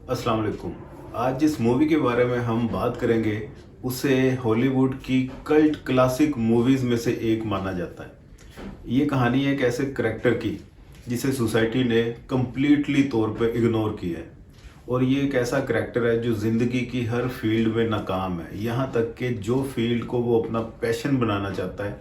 अस्सलाम वालेकुम। आज जिस मूवी के बारे में हम बात करेंगे उसे हॉलीवुड की कल्ट क्लासिक मूवीज़ में से एक माना जाता है। ये कहानी है एक ऐसे करेक्टर की जिसे सोसाइटी ने कम्प्लीटली तौर पे इग्नोर किया है और ये एक ऐसा करेक्टर है जो ज़िंदगी की हर फील्ड में नाकाम है। यहाँ तक कि जो फील्ड को वो अपना पैशन बनाना चाहता है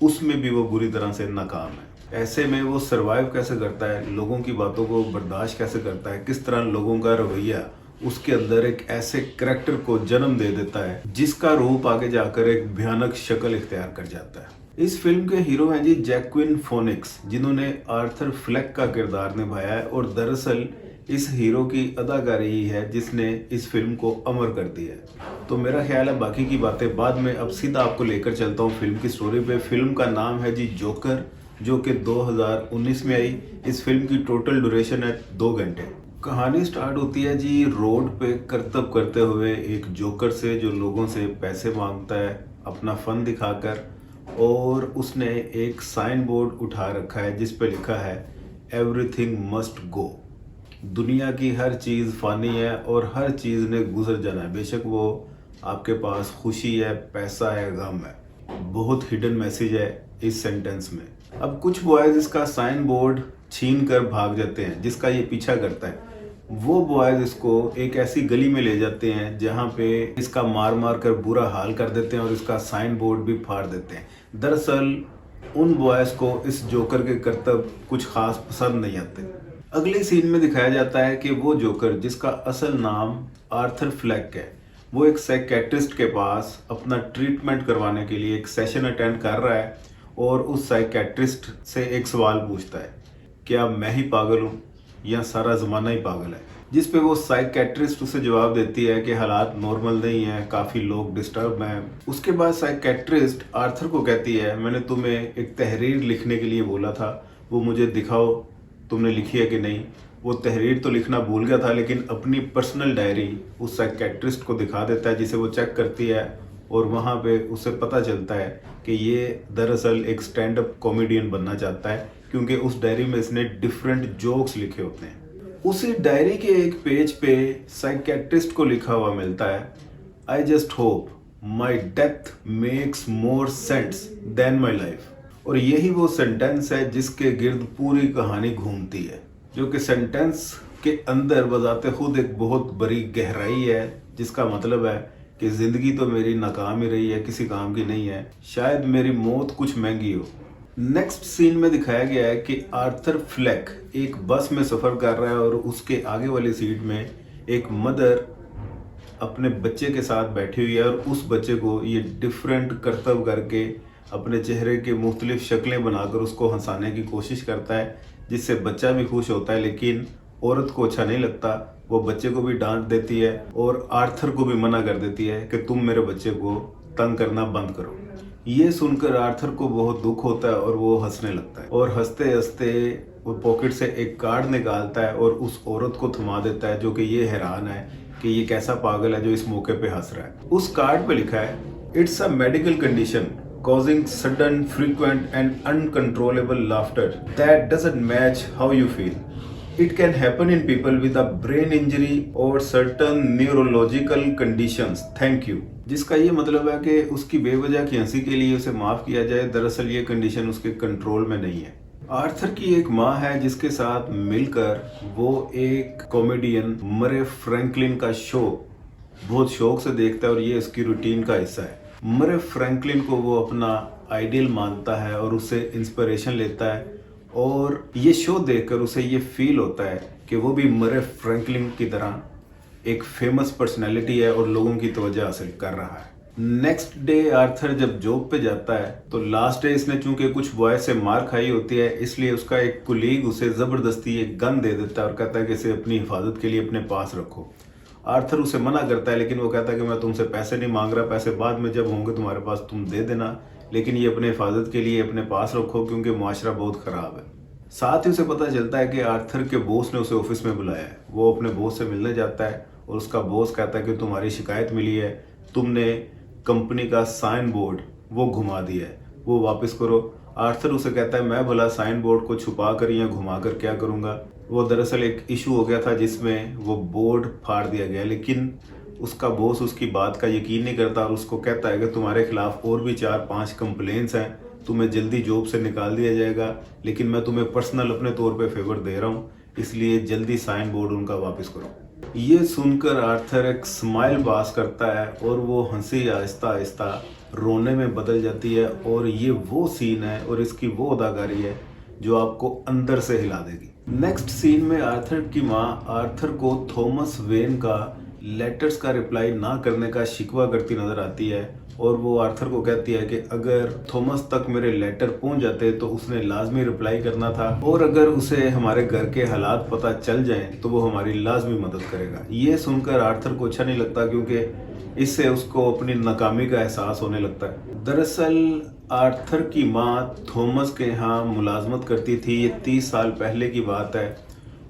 उसमें भी वो बुरी तरह से नाकाम है। ऐसे में वो सरवाइव कैसे करता है, लोगों की बातों को बर्दाश्त कैसे करता है, किस तरह लोगों का रवैया उसके अंदर एक ऐसे करैक्टर को जन्म दे देता है जिसका रूप आगे जाकर एक भयानक शक्ल इख्तियार कर जाता है। इस फिल्म के हीरो हैं जी जैक्विन फोनिक्स, जिन्होंने आर्थर फ्लेक का किरदार निभाया है और दरअसल इस हीरो की अदाकारी ही है जिसने इस फिल्म को अमर कर दिया है। तो मेरा ख्याल है बाकी की बातें बाद में, अब सीधा आपको लेकर चलता हूँ फिल्म की स्टोरी पे। फिल्म का नाम है जी जोकर, जो कि 2019 में आई। इस फिल्म की टोटल ड्यूरेशन है 2 घंटे। कहानी स्टार्ट होती है जी रोड पे करतब करते हुए एक जोकर से जो लोगों से पैसे मांगता है अपना फन दिखाकर, और उसने एक साइन बोर्ड उठा रखा है जिस पे लिखा है एवरीथिंग मस्ट गो। दुनिया की हर चीज़ फ़ानी है और हर चीज़ ने गुजर जाना है, बेशक वो आपके पास खुशी है, पैसा है, गम है। बहुत हिडन मैसेज है इस सेंटेंस में। अब कुछ बॉयज़ इसका साइन बोर्ड छीन कर भाग जाते हैं, जिसका ये पीछा करता है। वो बॉयज़ इसको एक ऐसी गली में ले जाते हैं जहाँ पे इसका मार मार कर बुरा हाल कर देते हैं और इसका साइन बोर्ड भी फाड़ देते हैं। दरअसल उन बॉयज़ को इस जोकर के करतब कुछ खास पसंद नहीं आते। अगले सीन में दिखाया जाता है कि वो जोकर, जिसका असल नाम आर्थर फ्लेक है, वो एक साइकेट्रिस्ट के पास अपना ट्रीटमेंट करवाने के लिए एक सेशन अटेंड कर रहा है और उस साइकेट्रिस्ट से एक सवाल पूछता है, क्या मैं ही पागल हूँ या सारा ज़माना ही पागल है? जिस पे वो साइकेट्रिस्ट उसे जवाब देती है कि हालात नॉर्मल नहीं है, काफ़ी लोग डिस्टर्ब हैं। उसके बाद साइकेट्रिस्ट आर्थर को कहती है, मैंने तुम्हें एक तहरीर लिखने के लिए बोला था, वो मुझे दिखाओ, तुमने लिखी है कि नहीं? वो तहरीर तो लिखना भूल गया था, लेकिन अपनी पर्सनल डायरी उस साइकेट्रिस्ट को दिखा देता है, जिसे वो चेक करती है और वहाँ पे उसे पता चलता है कि ये दरअसल एक स्टैंड अप कॉमेडियन बनना चाहता है, क्योंकि उस डायरी में इसने डिफरेंट जोक्स लिखे होते हैं। उसी डायरी के एक पेज पे साइकेट्रिस्ट को लिखा हुआ मिलता है, I just hope my death makes more sense than my life. और यही वो सेंटेंस है जिसके गिर्द पूरी कहानी घूमती है, जो कि सेंटेंस के अंदर बजाते खुद एक बहुत बड़ी गहराई है, जिसका मतलब है कि ज़िंदगी तो मेरी नाकाम ही रही है, किसी काम की नहीं है, शायद मेरी मौत कुछ महंगी हो। नेक्स्ट सीन में दिखाया गया है कि आर्थर फ्लेक एक बस में सफ़र कर रहा है और उसके आगे वाली सीट में एक मदर अपने बच्चे के साथ बैठी हुई है और उस बच्चे को ये डिफरेंट करतब करके अपने चेहरे के मुख्तलिफ शक्लें बनाकर उसको हंसाने की कोशिश करता है, जिससे बच्चा भी खुश होता है। लेकिन औरत को अच्छा नहीं लगता, वो बच्चे को भी डांट देती है और आर्थर को भी मना कर देती है कि तुम मेरे बच्चे को तंग करना बंद करो। ये सुनकर आर्थर को बहुत दुख होता है और वो हंसने लगता है और हंसते हंसते वो पॉकेट से एक कार्ड निकालता है और उस औरत को थमा देता है, जो कि ये हैरान है कि ये कैसा पागल है जो इस मौके पे हंस रहा है। उस कार्ड पे लिखा है, it's a medical condition causing sudden, frequent and uncontrollable laughter that doesn't match how you feel. It can happen in people with a brain injury or certain neurological conditions. Thank you. जिसका ये मतलब है कि उसकी बेवजह की हंसी के लिए उसे माफ़ किया जाए, दरअसल ये कंडीशन उसके कंट्रोल में नहीं है। आर्थर की एक माँ है जिसके साथ मिलकर वो एक कॉमेडियन मरे फ्रैंकलिन का शो बहुत शौक से देखता है और ये उसकी रूटीन का हिस्सा है। मरे फ्रैंकलिन को वो अपना आइडियल मानता है और उससे इंस्पिरेशन लेता है और ये शो देखकर उसे ये फील होता है कि वो भी मरे फ्रैंकलिन की तरह एक फेमस पर्सनैलिटी है और लोगों की तवज्जो हासिल कर रहा है। नेक्स्ट डे आर्थर जब जॉब पे जाता है तो लास्ट डे इसने चूंकि कुछ बॉय से मार खाई होती है, इसलिए उसका एक कुलीग उसे ज़बरदस्ती एक गन दे देता है और कहता है कि इसे अपनी हिफाजत के लिए अपने पास रखो। आर्थर उसे मना करता है, लेकिन वो कहता है कि मैं तुमसे पैसे नहीं मांग रहा, पैसे बाद में जब होंगे तुम्हारे पास तुम दे देना, लेकिन ये अपने हिफाजत के लिए अपने पास रखो क्योंकि मुआशरा बहुत ख़राब है। साथ ही उसे पता चलता है कि आर्थर के बॉस ने उसे ऑफिस में बुलाया है। वो अपने बॉस से मिलने जाता है और उसका बॉस कहता है कि तुम्हारी शिकायत मिली है, तुमने कंपनी का साइन बोर्ड वो घुमा दिया है, वो वापस करो। आर्थर उसे कहता है मैं भला साइन बोर्ड को छुपा कर या घुमा कर क्या करूँगा, वो दरअसल एक इशू हो गया था जिसमें वो बोर्ड फाड़ दिया गया, लेकिन उसका बॉस उसकी बात का यकीन नहीं करता और उसको कहता है कि तुम्हारे खिलाफ और भी 4-5 कंप्लेंट्स हैं, तुम्हें जल्दी जॉब से निकाल दिया जाएगा, लेकिन मैं तुम्हें पर्सनल अपने तौर पे फेवर दे रहा हूँ, इसलिए जल्दी साइन बोर्ड उनका वापस करो। ये सुनकर आर्थर एक स्माइल पास करता है और वो हंसी आहिस्ता आहिस्ता रोने में बदल जाती है, और ये वो सीन है और इसकी वो अदाकारी है जो आपको अंदर से हिला देगी। नेक्स्ट सीन में आर्थर की माँ आर्थर को थॉमस वेन का लेटर्स का रिप्लाई ना करने का शिकवा करती नजर आती है, और वो आर्थर को कहती है कि अगर थॉमस तक मेरे लेटर पहुंच जाते तो उसने लाजमी रिप्लाई करना था, और अगर उसे हमारे घर के हालात पता चल जाएं तो वो हमारी लाजमी मदद करेगा। ये सुनकर आर्थर को अच्छा नहीं लगता, क्योंकि इससे उसको अपनी नाकामी का एहसास होने लगता है। दरअसल आर्थर की माँ थॉमस के यहाँ मुलाजमत करती थी, ये 30 साल पहले की बात है,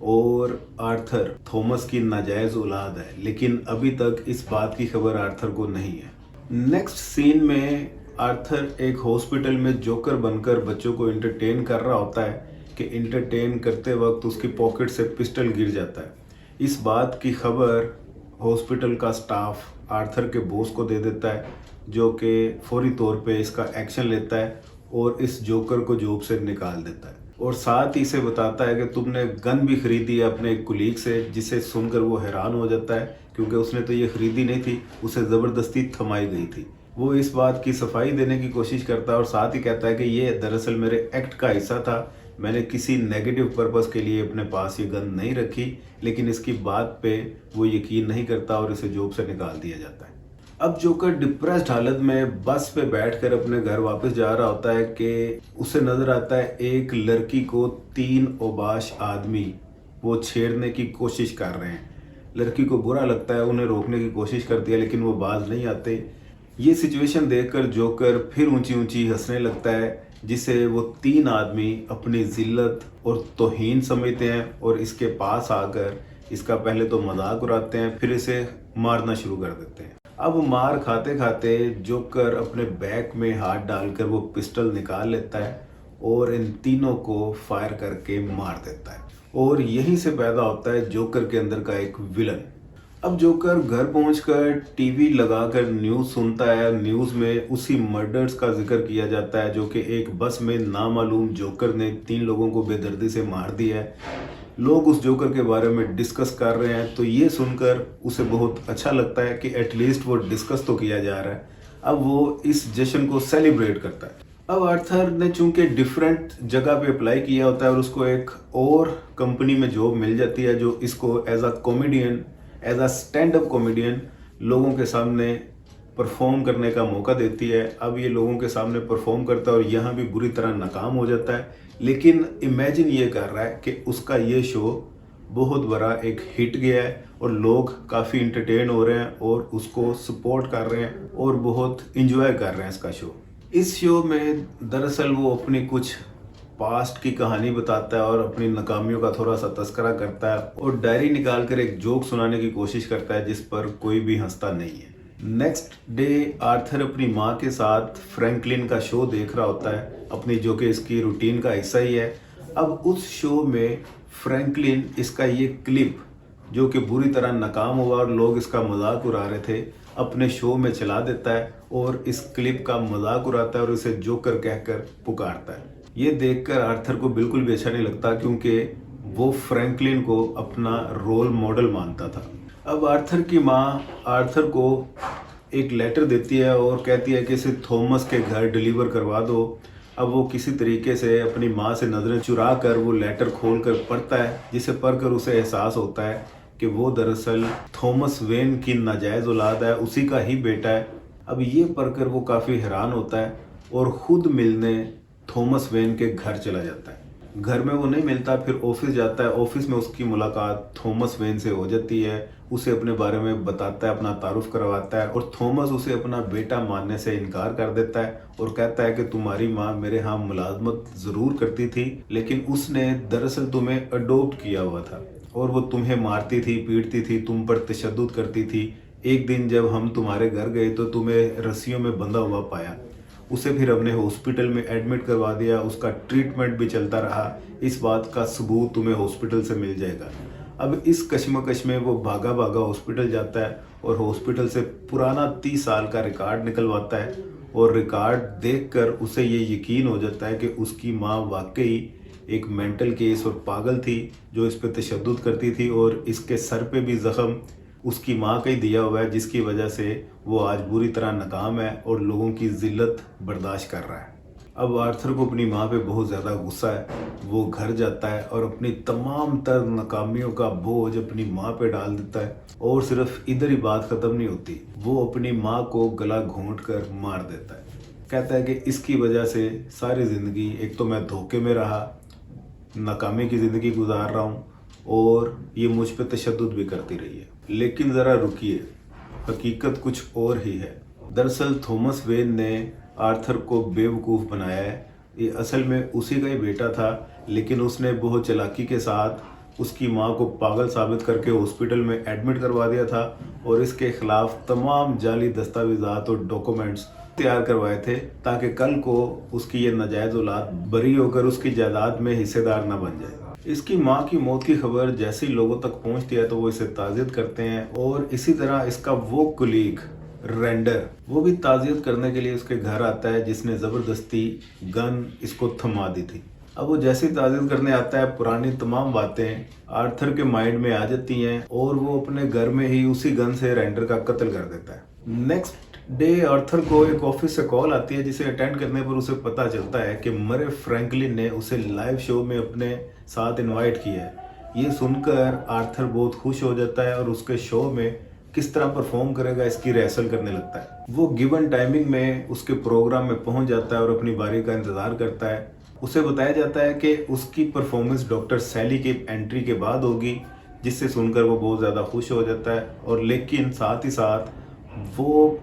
और आर्थर थॉमस की नाजायज औलाद है, लेकिन अभी तक इस बात की खबर आर्थर को नहीं है। नेक्स्ट सीन में आर्थर एक हॉस्पिटल में जोकर बनकर बच्चों को एंटरटेन कर रहा होता है कि एंटरटेन करते वक्त उसकी पॉकेट से पिस्टल गिर जाता है। इस बात की खबर हॉस्पिटल का स्टाफ आर्थर के बॉस को दे देता है, जो कि फौरी तौर पे इसका एक्शन लेता है और इस जोकर को जॉब से निकाल देता है, और साथ ही इसे बताता है कि तुमने गन भी खरीदी है अपने एक कुलीग से, जिसे सुनकर वो हैरान हो जाता है, क्योंकि उसने तो ये खरीदी नहीं थी, उसे ज़बरदस्ती थमाई गई थी। वो इस बात की सफाई देने की कोशिश करता है और साथ ही कहता है कि ये दरअसल मेरे एक्ट का हिस्सा था, मैंने किसी नेगेटिव पर्पस के लिए अपने पास ये गन नहीं रखी, लेकिन इसकी बात पे वो यकीन नहीं करता और इसे जॉब से निकाल दिया जाता है। अब जोकर डिप्रेस्ड हालत में बस पे बैठकर अपने घर वापस जा रहा होता है कि उसे नजर आता है एक लड़की को 3 ओबाश आदमी वो छेड़ने की कोशिश कर रहे हैं। लड़की को बुरा लगता है, उन्हें रोकने की कोशिश करती है, लेकिन वो बाज नहीं आते। ये सिचुएशन देखकर जोकर फिर ऊंची ऊंची हंसने लगता है, जिसे वो 3 आदमी अपनी जिल्लत और तौहीन समझते हैं, और इसके पास आकर इसका पहले तो मजाक उड़ाते हैं, फिर इसे मारना शुरू कर देते हैं। अब मार खाते खाते जोकर अपने बैग में हाथ डालकर वो पिस्टल निकाल लेता है और इन तीनों को फायर करके मार देता है, और यहीं से पैदा होता है जोकर के अंदर का एक विलन। अब जोकर घर पहुंचकर टीवी लगाकर न्यूज़ सुनता है। न्यूज़ में उसी मर्डर्स का जिक्र किया जाता है जो कि एक बस में नामालूम जोकर ने 3 लोगों को बेदर्दी से मार दिया है। लोग उस जोकर के बारे में डिस्कस कर रहे हैं, तो ये सुनकर उसे बहुत अच्छा लगता है कि एटलीस्ट वो डिस्कस तो किया जा रहा है। अब वो इस जश्न को सेलिब्रेट करता है। अब आर्थर ने चूंकि डिफरेंट जगह पे अप्लाई किया होता है और उसको एक और कंपनी में जॉब मिल जाती है जो इसको as a comedian, as a stand up comedian लोगों के सामने परफॉर्म करने का मौका देती है। अब ये लोगों के सामने परफॉर्म करता है और यहाँ भी बुरी तरह नाकाम हो जाता है, लेकिन इमेजिन ये कर रहा है कि उसका ये शो बहुत बड़ा एक हिट गया है और लोग काफ़ी इंटरटेन हो रहे हैं और उसको सपोर्ट कर रहे हैं और बहुत इंजॉय कर रहे हैं इसका शो। इस शो में दरअसल वो अपनी कुछ पास्ट की कहानी बताता है और अपनी नाकामियों का थोड़ा सा तस्करा करता है और डायरी निकाल कर एक जोक सुनाने की कोशिश करता है जिस पर कोई भी हंसता नहीं है। नेक्स्ट डे आर्थर अपनी माँ के साथ फ्रैंकलिन का शो देख रहा होता है अपनी, जो कि इसकी रूटीन का हिस्सा ही है। अब उस शो में फ्रैंकलिन इसका ये क्लिप जो कि बुरी तरह नाकाम हुआ और लोग इसका मजाक उड़ा रहे थे, अपने शो में चला देता है और इस क्लिप का मजाक उड़ाता है और इसे जोकर कहकर पुकारता है। ये देखकर आर्थर को बिल्कुल भी अच्छा नहीं लगता, क्योंकि वो फ्रैंकलिन को अपना रोल मॉडल मानता था। अब आर्थर की माँ आर्थर को एक लेटर देती है और कहती है कि इसे थॉमस के घर डिलीवर करवा दो। अब वो किसी तरीके से अपनी माँ से नज़रें चुरा कर वो लेटर खोल कर पढ़ता है, जिसे पढ़कर उसे एहसास होता है कि वो दरअसल थॉमस वेन की नाजायज़ औलाद है, उसी का ही बेटा है। अब ये पढ़कर वो काफ़ी हैरान होता है और ख़ुद मिलने थॉमस वेन के घर चला जाता है। घर में वो नहीं मिलता, फिर ऑफिस जाता है। ऑफिस में उसकी मुलाकात थॉमस वेन से हो जाती है, उसे अपने बारे में बताता है, अपना तारुफ करवाता है और थॉमस उसे अपना बेटा मानने से इनकार कर देता है और कहता है कि तुम्हारी माँ मेरे यहाँ मुलाजमत ज़रूर करती थी, लेकिन उसने दरअसल तुम्हें अडॉप्ट किया हुआ था और वो तुम्हें मारती थी, पीटती थी, तुम पर तशद्दुद करती थी। एक दिन जब हम तुम्हारे घर गए तो तुम्हें रस्सियों में बंधा हुआ पाया उसे फिर हमने हॉस्पिटल में एडमिट करवा दिया, उसका ट्रीटमेंट भी चलता रहा, इस बात का सबूत तुम्हें हॉस्पिटल से मिल जाएगा। अब इस कश्मकश में वो भागा भागा हॉस्पिटल जाता है और हॉस्पिटल से पुराना 30 साल का रिकॉर्ड निकलवाता है, और रिकॉर्ड देखकर उसे ये यकीन हो जाता है कि उसकी माँ वाकई एक मेंटल केस और पागल थी जो इस पर तशद्दुद करती थी, और इसके सर पे भी ज़ख़म उसकी माँ का ही दिया हुआ है, जिसकी वजह से वो आज बुरी तरह नाकाम है और लोगों की ज़िल्लत बर्दाश्त कर रहा है। अब आर्थर को अपनी माँ पे बहुत ज़्यादा गुस्सा है। वो घर जाता है और अपनी तमाम तर नाकामियों का बोझ अपनी माँ पे डाल देता है, और सिर्फ इधर ही बात ख़त्म नहीं होती, वो अपनी माँ को गला घोंट कर मार देता है। कहता है कि इसकी वजह से सारी ज़िंदगी एक तो मैं धोखे में रहा, नाकामी की ज़िंदगी गुजार रहा हूँ, और ये मुझ पे तशद्दुद भी करती रही है। लेकिन ज़रा रुकिए, हकीकत कुछ और ही है। दरअसल थॉमस वेन ने आर्थर को बेवकूफ़ बनाया है। ये असल में उसी का ही बेटा था, लेकिन उसने बहुत चालाकी के साथ उसकी माँ को पागल साबित करके हॉस्पिटल में एडमिट करवा दिया था, और इसके ख़िलाफ़ तमाम जाली दस्तावेज़ात और डॉक्यूमेंट्स तैयार करवाए थे, ताकि कल को उसकी ये नाजायज़ औलाद बरी होकर उसकी जायदाद में हिस्सेदार न बन जाए। इसकी माँ की मौत की खबर जैसे ही लोगों तक पहुंचती है तो वो इसे ताज़ियत करते हैं, और इसी तरह इसका वो कुलीग रेंडर वो भी ताज़ियत करने के लिए उसके घर आता है, जिसने ज़बरदस्ती गन इसको थमा दी थी। अब वो जैसे ही ताज़ियत करने आता है, पुरानी तमाम बातें आर्थर के माइंड में आ जाती हैं, और वो अपने घर में ही उसी गन से रेंडर का कत्ल कर देता है। नेक्स्ट डे आर्थर को एक ऑफिस से कॉल आती है, जिसे अटेंड करने पर उसे पता चलता है कि मरे फ्रैंकलिन ने उसे लाइव शो में अपने साथ इनवाइट किया है। ये सुनकर आर्थर बहुत खुश हो जाता है और उसके शो में किस तरह परफॉर्म करेगा इसकी रिहर्सल करने लगता है। वो गिवन टाइमिंग में उसके प्रोग्राम में पहुंच जाता है और अपनी बारी का इंतज़ार करता है। उसे बताया जाता है कि उसकी परफॉर्मेंस डॉक्टर सैली की एंट्री के बाद होगी, जिससे सुनकर वो बहुत ज़्यादा खुश हो जाता है, और लेकिन साथ ही साथ वो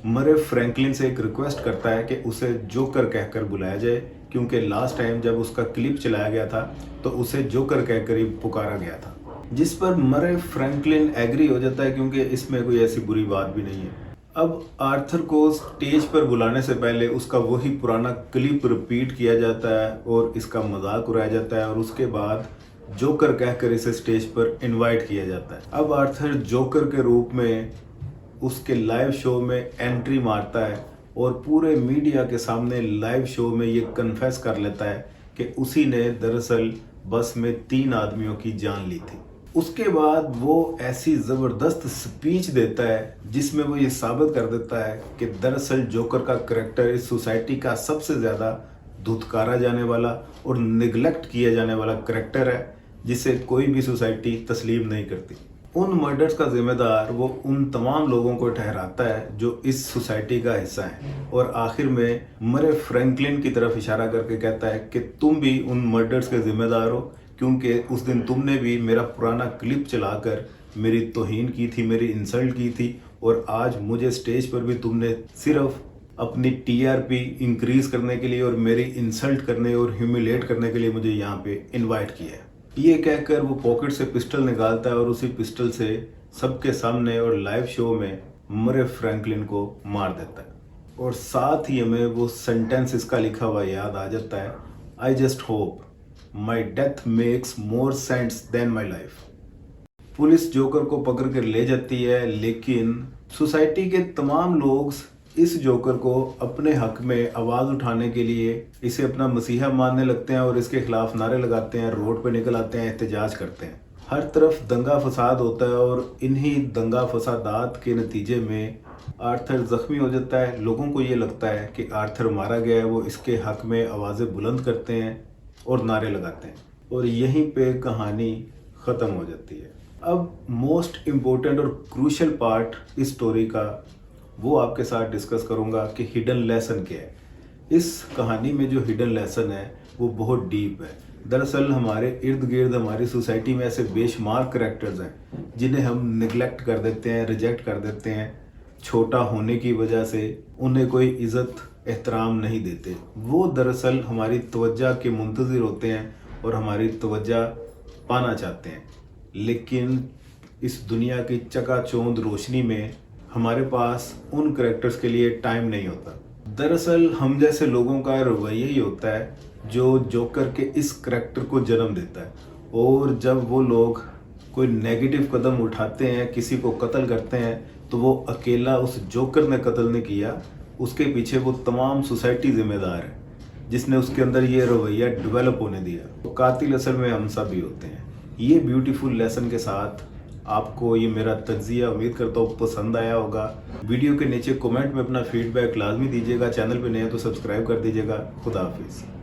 मरे फ्रैंकलिन से एक रिक्वेस्ट करता है कि उसे जोकर कहकर बुलाया जाए, क्योंकि लास्ट टाइम जब उसका क्लिप चलाया गया था तो उसे जोकर कहकर ही पुकारा गया था, जिस पर मरे फ्रैंकलिन एग्री हो जाता है, क्योंकि इसमें कोई ऐसी बुरी बात भी नहीं है। अब आर्थर को स्टेज पर बुलाने से पहले उसका वही पुराना क्लिप रिपीट किया जाता है और इसका मजाक उड़ाया जाता है, और उसके बाद जोकर कहकर इसे स्टेज पर इनवाइट किया जाता है। अब आर्थर जोकर के रूप में उसके लाइव शो में एंट्री मारता है, और पूरे मीडिया के सामने लाइव शो में ये कन्फेस कर लेता है कि उसी ने दरअसल बस में 3 आदमियों की जान ली थी। उसके बाद वो ऐसी ज़बरदस्त स्पीच देता है जिसमें वो ये साबित कर देता है कि दरअसल जोकर का करैक्टर इस सोसाइटी का सबसे ज़्यादा धुतकारा जाने वाला और निगलेक्ट किया जाने वाला करैक्टर है, जिसे कोई भी सोसाइटी तस्लीम नहीं करती। उन मर्डर्स का जिम्मेदार वो उन तमाम लोगों को ठहराता है जो इस सोसाइटी का हिस्सा है, और आखिर में मरे फ्रैंकलिन की तरफ इशारा करके कहता है कि तुम भी उन मर्डर्स के जिम्मेदार हो, क्योंकि उस दिन तुमने भी मेरा पुराना क्लिप चलाकर मेरी तौहीन की थी, मेरी इंसल्ट की थी, और आज मुझे स्टेज पर भी तुमने सिर्फ अपनी टीआरपी इंक्रीज करने के लिए और मेरी इंसल्ट करने और ह्यूमिलेट करने के लिए मुझे यहाँ पे इनवाइट किया है। ये कहकर वो पॉकेट से पिस्टल निकालता है और उसी पिस्टल से सबके सामने और लाइव शो में मरे फ्रैंकलिन को मार देता है, और साथ ही हमें वो सेंटेंस इसका लिखा हुआ याद आ जाता है, I just hope my death makes more sense than my life. Police joker को पकड़ कर ले जाती है, लेकिन सोसाइटी के तमाम लोग इस जोकर को अपने हक में आवाज़ उठाने के लिए इसे अपना मसीहा मानने लगते हैं, और इसके खिलाफ नारे लगाते हैं, रोड पे निकल आते हैं, एहतजाज करते हैं। हर तरफ दंगा फसाद होता है, और इन्हीं दंगा फसादात के नतीजे में आर्थर ज़ख्मी हो जाता है। लोगों को ये लगता है कि आर्थर मारा गया है, वो इसके हक में आवाज़ें बुलंद करते हैं और नारे लगाते हैं, और यहीं पे कहानी ख़त्म हो जाती है। अब मोस्ट इम्पोर्टेंट और क्रूशल पार्ट इस स्टोरी का वो आपके साथ डिस्कस करूंगा कि हिडन लेसन क्या है। इस कहानी में जो हिडन लेसन है वो बहुत डीप है। दरअसल हमारे इर्द गिर्द हमारी सोसाइटी में ऐसे बेशुमार करैक्टर्स हैं जिन्हें हम निगलेक्ट कर देते हैं, रिजेक्ट कर देते हैं, छोटा होने की वजह से उन्हें कोई इज़्ज़त एहतराम नहीं देते। वो दरअसल हमारी तवज्जो के मुंतज़िर होते हैं और हमारी तवज्जो पाना चाहते हैं, लेकिन इस दुनिया की चकाचौंध रोशनी में हमारे पास उन करैक्टर्स के लिए टाइम नहीं होता। दरअसल हम जैसे लोगों का रवैया ही होता है जो जोकर के इस करैक्टर को जन्म देता है, और जब वो लोग कोई नेगेटिव कदम उठाते हैं, किसी को कत्ल करते हैं, तो वो अकेला उस जोकर ने कत्ल नहीं किया, उसके पीछे वो तमाम सोसाइटी जिम्मेदार है जिसने उसके अंदर ये रवैया डेवलप होने दिया। तो कातिल असल में हम सब ही होते हैं। ये ब्यूटीफुल लेसन के साथ आपको ये मेरा तज्जिया उम्मीद करता हूँ पसंद आया होगा। वीडियो के नीचे कमेंट में अपना फीडबैक लाजमी दीजिएगा। चैनल पे नए हैं तो सब्सक्राइब कर दीजिएगा। खुदा हाफिज़।